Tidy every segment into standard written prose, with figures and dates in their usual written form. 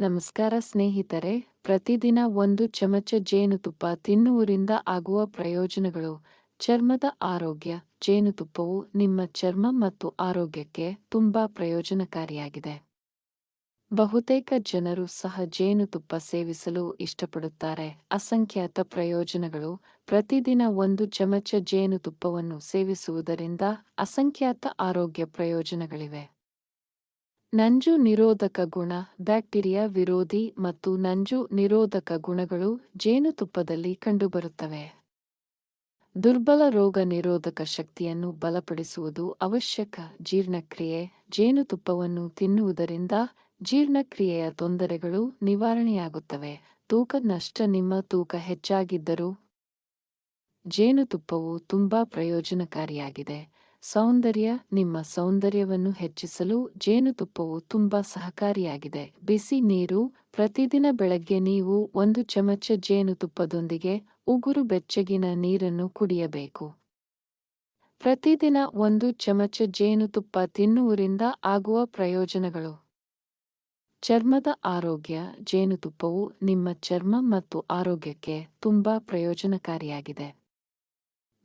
ನಮಸ್ಕಾರ ಸ್ನೇಹಿತರೆ, ಪ್ರತಿದಿನ ಒಂದು ಚಮಚ ಜೇನುತುಪ್ಪ ತಿನ್ನುವುದರಿಂದ ಆಗುವ ಪ್ರಯೋಜನಗಳು. ಚರ್ಮದ ಆರೋಗ್ಯ. ಜೇನುತುಪ್ಪವು ನಿಮ್ಮ ಚರ್ಮ ಮತ್ತು ಆರೋಗ್ಯಕ್ಕೆ ತುಂಬಾ ಪ್ರಯೋಜನಕಾರಿಯಾಗಿದೆ. ಬಹುತೇಕ ಜನರು ಸಹ ಜೇನುತುಪ್ಪ ಸೇವಿಸಲು ಇಷ್ಟಪಡುತ್ತಾರೆ. ಅಸಂಖ್ಯಾತ ಪ್ರಯೋಜನಗಳು. ಪ್ರತಿದಿನ ಒಂದು ಚಮಚ ಜೇನುತುಪ್ಪವನ್ನು ಸೇವಿಸುವುದರಿಂದ ಅಸಂಖ್ಯಾತ ಆರೋಗ್ಯ ಪ್ರಯೋಜನಗಳಿವೆ. ನಂಜು ನಿರೋಧಕ ಗುಣ. ಬ್ಯಾಕ್ಟೀರಿಯಾ ವಿರೋಧಿ ಮತ್ತು ನಂಜು ನಿರೋಧಕ ಗುಣಗಳು ಜೇನುತುಪ್ಪದಲ್ಲಿ ಕಂಡುಬರುತ್ತವೆ. ದುರ್ಬಲ ರೋಗ ನಿರೋಧಕ ಶಕ್ತಿಯನ್ನು ಬಲಪಡಿಸುವುದು ಅವಶ್ಯಕ. ಜೀರ್ಣಕ್ರಿಯೆ. ಜೇನುತುಪ್ಪವನ್ನು ತಿನ್ನುವುದರಿಂದ ಜೀರ್ಣಕ್ರಿಯೆಯ ತೊಂದರೆಗಳು ನಿವಾರಣೆಯಾಗುತ್ತವೆ. ತೂಕ ನಷ್ಟ. ನಿಮ್ಮ ತೂಕ ಹೆಚ್ಚಾಗಿದ್ದರೂ ಜೇನುತುಪ್ಪವು ತುಂಬಾ ಪ್ರಯೋಜನಕಾರಿಯಾಗಿದೆ. ಸೌಂದರ್ಯ. ನಿಮ್ಮ ಸೌಂದರ್ಯವನ್ನು ಹೆಚ್ಚಿಸಲು ಜೇನುತುಪ್ಪವು ತುಂಬಾ ಸಹಕಾರಿಯಾಗಿದೆ. ಬಿಸಿ ನೀರು. ಪ್ರತಿದಿನ ಬೆಳಗ್ಗೆ ನೀವು ಒಂದು ಚಮಚ ಜೇನುತುಪ್ಪದೊಂದಿಗೆ ಉಗುರು ಬೆಚ್ಚಗಿನ ನೀರನ್ನು ಕುಡಿಯಬೇಕು. ಪ್ರತಿದಿನ ಒಂದು ಚಮಚ ಜೇನುತುಪ್ಪ ತಿನ್ನುವುದರಿಂದ ಆಗುವ ಪ್ರಯೋಜನಗಳು. ಚರ್ಮದ ಆರೋಗ್ಯ. ಜೇನುತುಪ್ಪವು ನಿಮ್ಮ ಚರ್ಮ ಮತ್ತು ಆರೋಗ್ಯಕ್ಕೆ ತುಂಬಾ ಪ್ರಯೋಜನಕಾರಿಯಾಗಿದೆ.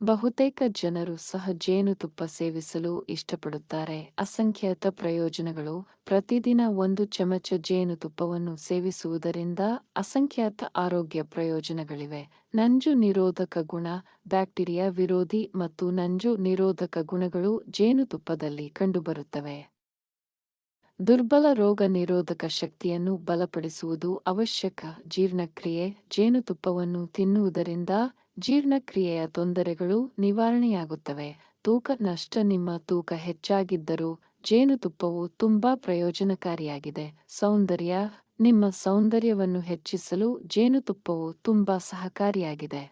ಬಹುತೇಕ ಜನರು ಸಹ ಜೇನುತುಪ್ಪ ಸೇವಿಸಲು ಇಷ್ಟಪಡುತ್ತಾರೆ. ಅಸಂಖ್ಯಾತ ಪ್ರಯೋಜನಗಳು. ಪ್ರತಿದಿನ ಒಂದು ಚಮಚ ಜೇನುತುಪ್ಪವನ್ನು ಸೇವಿಸುವುದರಿಂದ ಅಸಂಖ್ಯಾತ ಆರೋಗ್ಯ ಪ್ರಯೋಜನಗಳಿವೆ. ನಂಜು ನಿರೋಧಕ ಗುಣ. ಬ್ಯಾಕ್ಟೀರಿಯಾ ವಿರೋಧಿ ಮತ್ತು ನಂಜು ನಿರೋಧಕ ಗುಣಗಳು ಜೇನುತುಪ್ಪದಲ್ಲಿ ಕಂಡುಬರುತ್ತವೆ. ದುರ್ಬಲ ರೋಗ ನಿರೋಧಕ ಶಕ್ತಿಯನ್ನು ಬಲಪಡಿಸುವುದು ಅವಶ್ಯಕ. ಜೀರ್ಣಕ್ರಿಯೆ. ಜೇನುತುಪ್ಪವನ್ನು ತಿನ್ನುವುದರಿಂದ ಜೀರ್ಣಕ್ರಿಯೆಯ ತೊಂದರೆಗಳು ನಿವಾರಣೆಯಾಗುತ್ತವೆ. ತೂಕ ನಷ್ಟ. ನಿಮ್ಮ ತೂಕ ಹೆಚ್ಚಾಗಿದ್ದರೂ ಜೇನುತುಪ್ಪವು ತುಂಬಾ ಪ್ರಯೋಜನಕಾರಿಯಾಗಿದೆ. ಸೌಂದರ್ಯ. ನಿಮ್ಮ ಸೌಂದರ್ಯವನ್ನು ಹೆಚ್ಚಿಸಲು ಜೇನುತುಪ್ಪವು ತುಂಬಾ ಸಹಕಾರಿಯಾಗಿದೆ.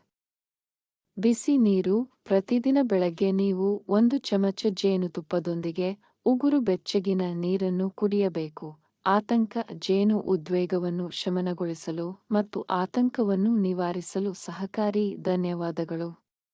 ಬಿಸಿ ನೀರು. ಪ್ರತಿದಿನ ಬೆಳಗ್ಗೆ ನೀವು ಒಂದು ಚಮಚ ಜೇನುತುಪ್ಪದೊಂದಿಗೆ ಉಗುರು ಬೆಚ್ಚಗಿನ ನೀರನ್ನು ಕುಡಿಯಬೇಕು. ಆತಂಕ. ಜೇನು ಉದ್ವೇಗವನ್ನು ಶಮನಗೊಳಿಸಲು ಮತ್ತು ಆತಂಕವನ್ನು ನಿವಾರಿಸಲು ಸಹಕಾರಿ. ಧನ್ಯವಾದಗಳು.